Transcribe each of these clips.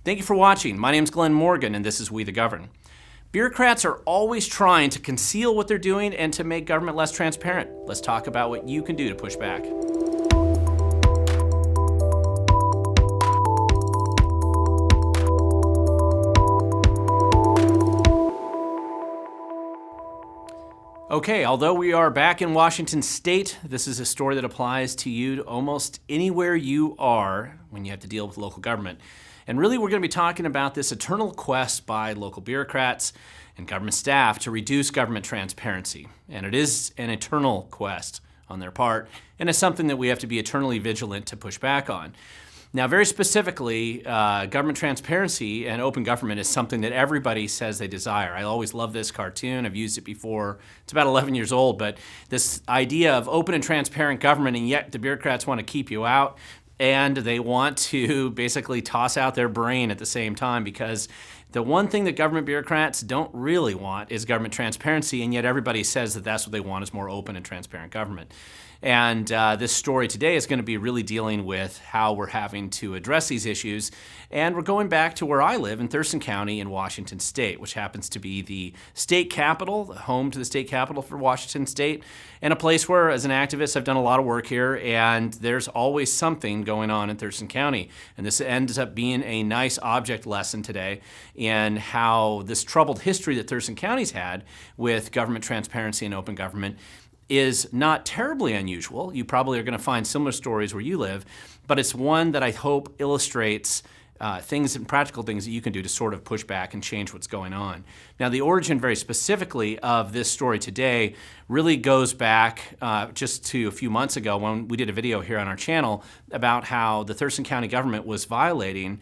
Thank you for watching. My name's Glen Morgan, and this is We the Govern. Bureaucrats are always trying to conceal what they're doing and to make government less transparent. Let's talk about what you can do to push back. Okay, although we are back in Washington State, this is a story that applies to you almost anywhere you are when you have to deal with local government. And really, we're going to be talking about this eternal quest by local bureaucrats and government staff to reduce government transparency. And it is an eternal quest on their part, and it's something that we have to be eternally vigilant to push back on. Now, very specifically, government transparency and open government is something that everybody says they desire. I always love this cartoon. I've used it before. It's about 11 years old, but this idea of open and transparent government, and yet the bureaucrats want to keep you out, and they want to basically toss out their brain at the same time, because the one thing that government bureaucrats don't really want is government transparency, and yet everybody says that that's what they want, is more open and transparent government. And this story today is going to be really dealing with how we're having to address these issues. And we're going back to where I live in Thurston County in Washington State, which happens to be the state capital, the home to the state capital for Washington State, and a place where, as an activist, I've done a lot of work here, and there's always something going on in Thurston County. And this ends up being a nice object lesson today in how this troubled history that Thurston County's had with government transparency and open government is not terribly unusual. You probably are going to find similar stories where you live, but it's one that I hope illustrates things and practical things that you can do to sort of push back and change what's going on. Now, the origin very specifically of this story today really goes back just to a few months ago when we did a video here on our channel about how the Thurston County government was violating,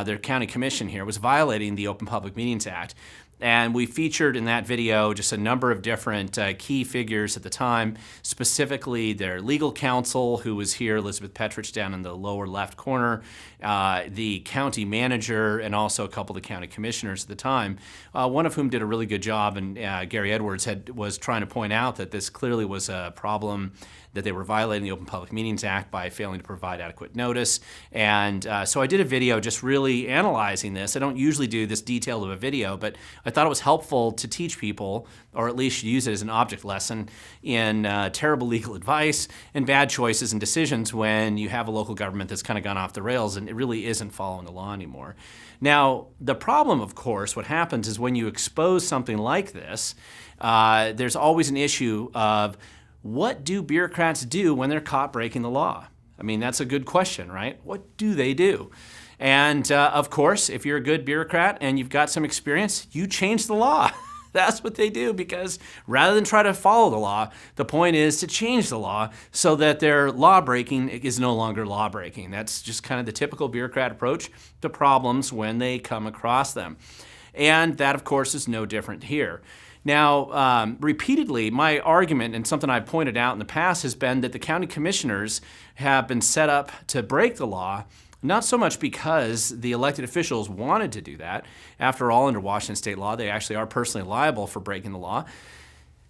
their county commission here was violating the Open Public Meetings Act. And we featured in that video just a number of different key figures at the time, specifically their legal counsel, who was here, Elizabeth Petrich, down in the lower left corner, the county manager, and also a couple of the county commissioners at the time, one of whom did a really good job, and Gary Edwards was trying to point out that this clearly was a problem, that they were violating the Open Public Meetings Act by failing to provide adequate notice. And so I did a video just really analyzing this. I don't usually do this detail of a video, but I thought it was helpful to teach people, or at least use it as an object lesson in terrible legal advice and bad choices and decisions when you have a local government that's kind of gone off the rails and it really isn't following the law anymore. Now, the problem, of course, what happens is when you expose something like this, there's always an issue of, what do bureaucrats do when they're caught breaking the law? I mean, that's a good question, right? What do they do? And of course, if you're a good bureaucrat and you've got some experience, you change the law. That's what they do, because rather than try to follow the law, the point is to change the law so that their law breaking is no longer law breaking. That's just kind of the typical bureaucrat approach to problems when they come across them. And that, of course, is no different here. Now, repeatedly, my argument, and something I've pointed out in the past, has been that the county commissioners have been set up to break the law, not so much because the elected officials wanted to do that. After all, under Washington state law, they actually are personally liable for breaking the law.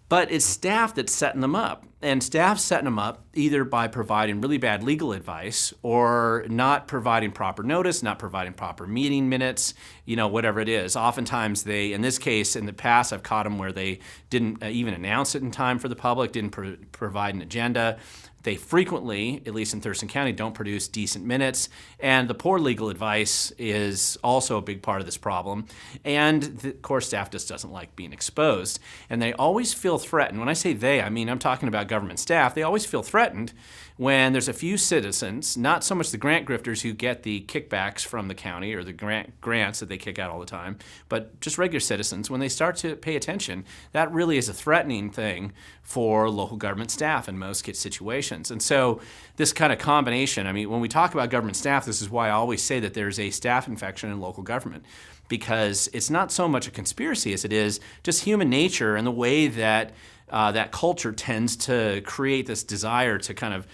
But it's staff that's setting them up. And staff's setting them up either by providing really bad legal advice or not providing proper notice, not providing proper meeting minutes, whatever it is. Oftentimes they, in this case, in the past, I've caught them where they didn't even announce it in time for the public, didn't provide an agenda. They frequently, at least in Thurston County, don't produce decent minutes, and the poor legal advice is also a big part of this problem. And the core staff just doesn't like being exposed, and they always feel threatened. When I say they, I mean I'm talking about government staff. They always feel threatened when there's a few citizens, not so much the grant grifters who get the kickbacks from the county or the grants that they kick out all the time, but just regular citizens. When they start to pay attention, that really is a threatening thing for local government staff in most situations. And so this kind of combination, I mean, when we talk about government staff, this is why I always say that there's a staff infection in local government, because it's not so much a conspiracy as it is just human nature and the way that that culture tends to create this desire to kind of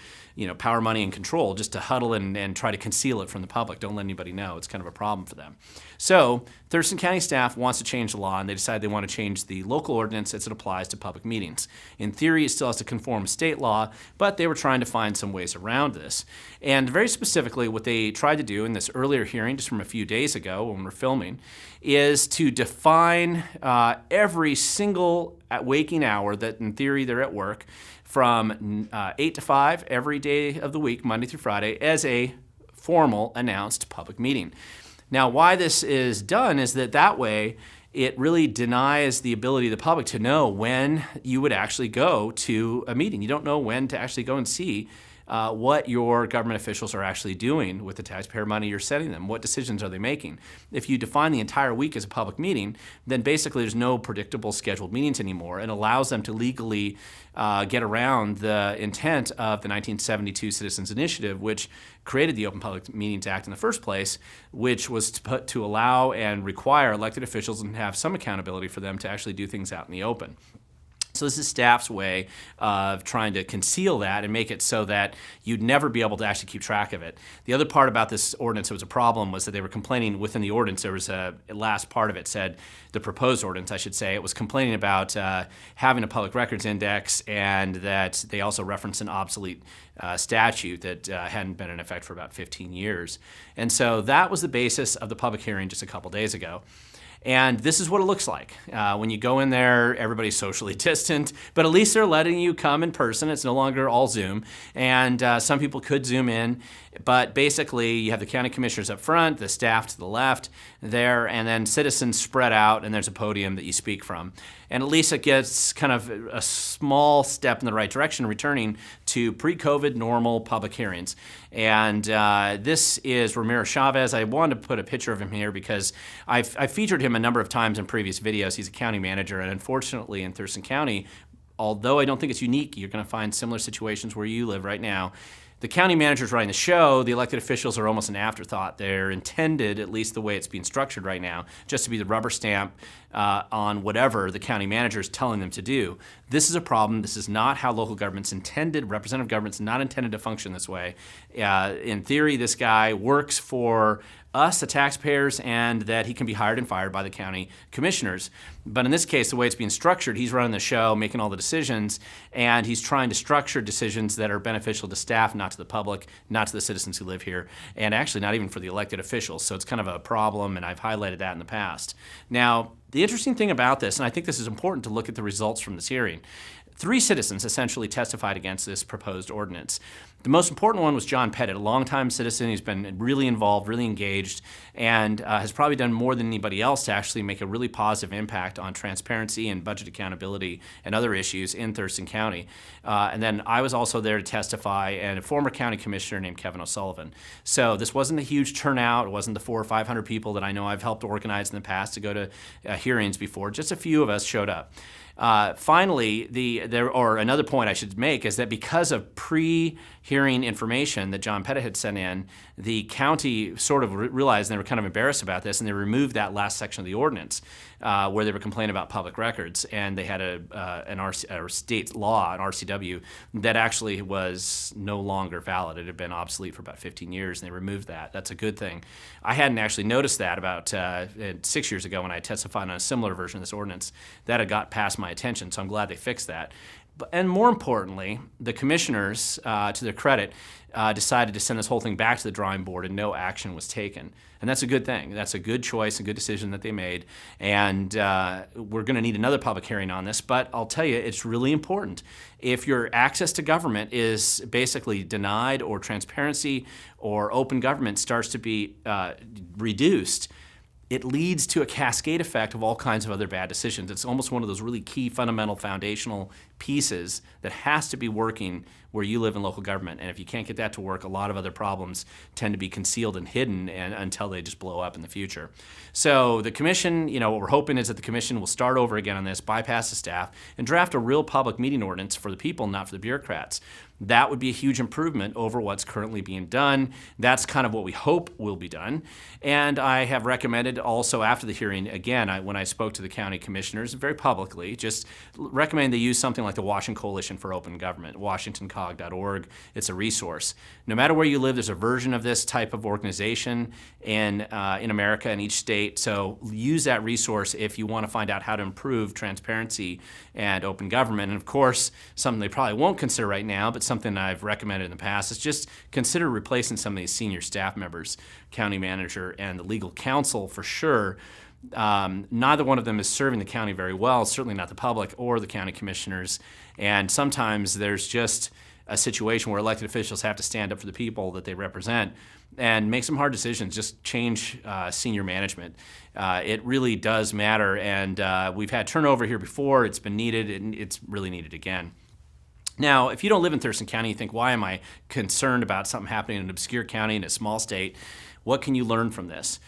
power, money, and control just to huddle and try to conceal it from the public. Don't let anybody know. It's kind of a problem for them. So Thurston County staff wants to change the law, and they decide they want to change the local ordinance as it applies to public meetings. In theory, it still has to conform to state law, but they were trying to find some ways around this. And very specifically, what they tried to do in this earlier hearing, just from a few days ago when we're filming, is to define every single waking hour that in theory they're at work from 8 to 5 every day of the week, Monday through Friday, as a formal announced public meeting. Now, why this is done is that way it really denies the ability of the public to know when you would actually go to a meeting. You don't know when to actually go and see what your government officials are actually doing with the taxpayer money you're sending them. What decisions are they making? If you define the entire week as a public meeting, then basically there's no predictable scheduled meetings anymore, and allows them to legally get around the intent of the 1972 Citizens Initiative, which created the Open Public Meetings Act in the first place, which was to allow and require elected officials and have some accountability for them to actually do things out in the open. So this is staff's way of trying to conceal that and make it so that you'd never be able to actually keep track of it. The other part about this ordinance that was a problem was that they were complaining within the ordinance. There was a last part of it said, the proposed ordinance, I should say, it was complaining about having a public records index, and that they also referenced an obsolete statute that hadn't been in effect for about 15 years. And so that was the basis of the public hearing just a couple days ago. And this is what it looks like. When you go in there, everybody's socially distant, but at least they're letting you come in person. It's no longer all Zoom. And some people could Zoom in, but basically you have the county commissioners up front, the staff to the left there, and then citizens spread out, and there's a podium that you speak from. And at least it gets kind of a small step in the right direction, returning to pre-COVID normal public hearings. And this is Ramirez Chavez. I wanted to put a picture of him here because I've featured him a number of times in previous videos. He's a county manager, and unfortunately in Thurston County, although I don't think it's unique, you're going to find similar situations where you live right now. The county manager's running the show. The elected officials are almost an afterthought. They're intended, at least the way it's being structured right now, just to be the rubber stamp on whatever the county manager is telling them to do. This is a problem. This is not how local government's intended. Representative government's not intended to function this way. In theory, this guy works for us, the taxpayers, and that he can be hired and fired by the county commissioners. But in this case, the way it's being structured, he's running the show, making all the decisions, and he's trying to structure decisions that are beneficial to staff, not to the public, not to the citizens who live here, and actually not even for the elected officials. So it's kind of a problem, and I've highlighted that in the past. Now, the interesting thing about this, and I think this is important to look at the results from this hearing, 3 citizens essentially testified against this proposed ordinance. The most important one was John Pettit, a longtime citizen. He's been really involved, really engaged, and has probably done more than anybody else to actually make a really positive impact on transparency and budget accountability and other issues in Thurston County. And then I was also there to testify, and a former county commissioner named Kevin O'Sullivan. So this wasn't a huge turnout. It wasn't the 400 or 500 people that I know I've helped organize in the past to go to hearings before. Just a few of us showed up. Finally, another point I should make is that because of pre-hearing information that John Pettit had sent in, the county sort of realized, and they were kind of embarrassed about this, and they removed that last section of the ordinance where they were complaining about public records, and they had a state law, an RCW, that actually was no longer valid. It had been obsolete for about 15 years, and they removed that. That's a good thing. I hadn't actually noticed that about 6 years ago when I testified on a similar version of this ordinance. That had got past my attention, so I'm glad they fixed that. And more importantly, the commissioners, to their credit, decided to send this whole thing back to the drawing board, and no action was taken. And that's a good thing. That's a good choice, a good decision that they made. And we're going to need another public hearing on this, but I'll tell you, it's really important. If your access to government is basically denied, or transparency or open government starts to be reduced, it leads to a cascade effect of all kinds of other bad decisions. It's almost one of those really key, fundamental, foundational pieces that has to be working where you live in local government. And if you can't get that to work, a lot of other problems tend to be concealed and hidden until they just blow up in the future. So the commission, what we're hoping is that the commission will start over again on this, bypass the staff, and draft a real public meeting ordinance for the people, not for the bureaucrats. That would be a huge improvement over what's currently being done. That's kind of what we hope will be done. And I have recommended also after the hearing, again, when I spoke to the county commissioners very publicly, just recommend they use something like the Washington Coalition for Open Government, Washington Caucus, boondoggle.org. It's a resource. No matter where you live, there's a version of this type of organization in America in each state. So use that resource if you want to find out how to improve transparency and open government. And of course, something they probably won't consider right now, but something I've recommended in the past is just consider replacing some of these senior staff members, county manager and the legal counsel for sure. Neither one of them is serving the county very well, certainly not the public or the county commissioners. And sometimes there's just a situation where elected officials have to stand up for the people that they represent and make some hard decisions, just change senior management. It really does matter, and we've had turnover here before. It's been needed, and it's really needed again. Now, if you don't live in Thurston County, you think, why am I concerned about something happening in an obscure county in a small state? What can you learn from this?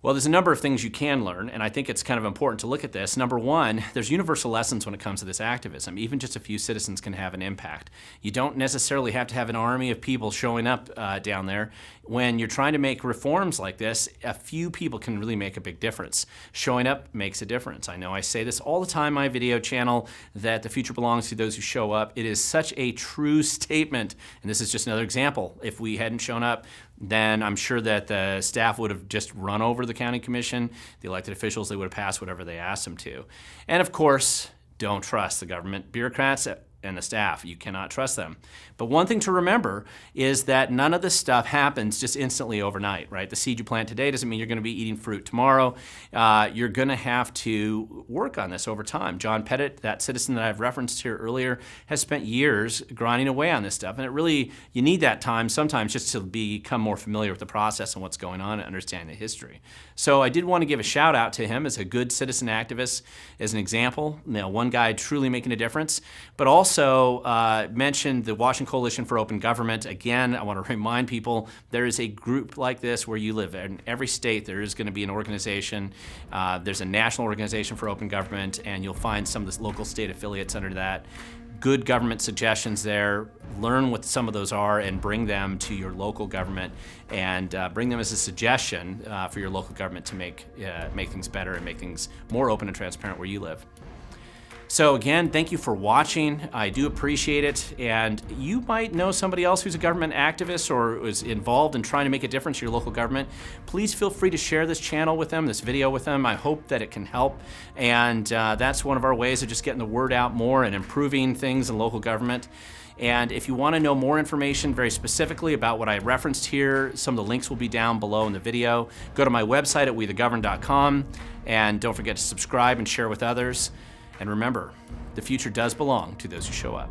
Well, there's a number of things you can learn, and I think it's kind of important to look at this. Number one, there's universal lessons when it comes to this activism. Even just a few citizens can have an impact. You don't necessarily have to have an army of people showing up down there. When you're trying to make reforms like this, a few people can really make a big difference. Showing up makes a difference. I know I say this all the time on my video channel, that the future belongs to those who show up. It is such a true statement, and this is just another example. If we hadn't shown up, then I'm sure that the staff would have just run over the county commission, the elected officials, they would have passed whatever they asked them to. And of course, don't trust the government bureaucrats and the staff. You cannot trust them. But one thing to remember is that none of this stuff happens just instantly overnight, right? The seed you plant today doesn't mean you're going to be eating fruit tomorrow. You're going to have to work on this over time. John Pettit, that citizen that I've referenced here earlier, has spent years grinding away on this stuff. And it really, you need that time sometimes just to become more familiar with the process and what's going on and understand the history. So I did want to give a shout out to him as a good citizen activist, as an example. You know, one guy truly making a difference, but also mentioned the Washington Coalition for Open Government. Again, I want to remind people there is a group like this where you live. In every state there is going to be an organization. There's a national organization for open government, and you'll find some of the local state affiliates under that. Good government suggestions there. Learn what some of those are and bring them to your local government, and bring them as a suggestion for your local government to make things better and make things more open and transparent where you live. So again, thank you for watching. I do appreciate it. And you might know somebody else who's a government activist or is involved in trying to make a difference in your local government. Please feel free to share this channel with them, this video with them. I hope that it can help. And that's one of our ways of just getting the word out more and improving things in local government. And if you want to know more information very specifically about what I referenced here, some of the links will be down below in the video. Go to my website at wethegovern.com, and don't forget to subscribe and share with others. And remember, the future does belong to those who show up.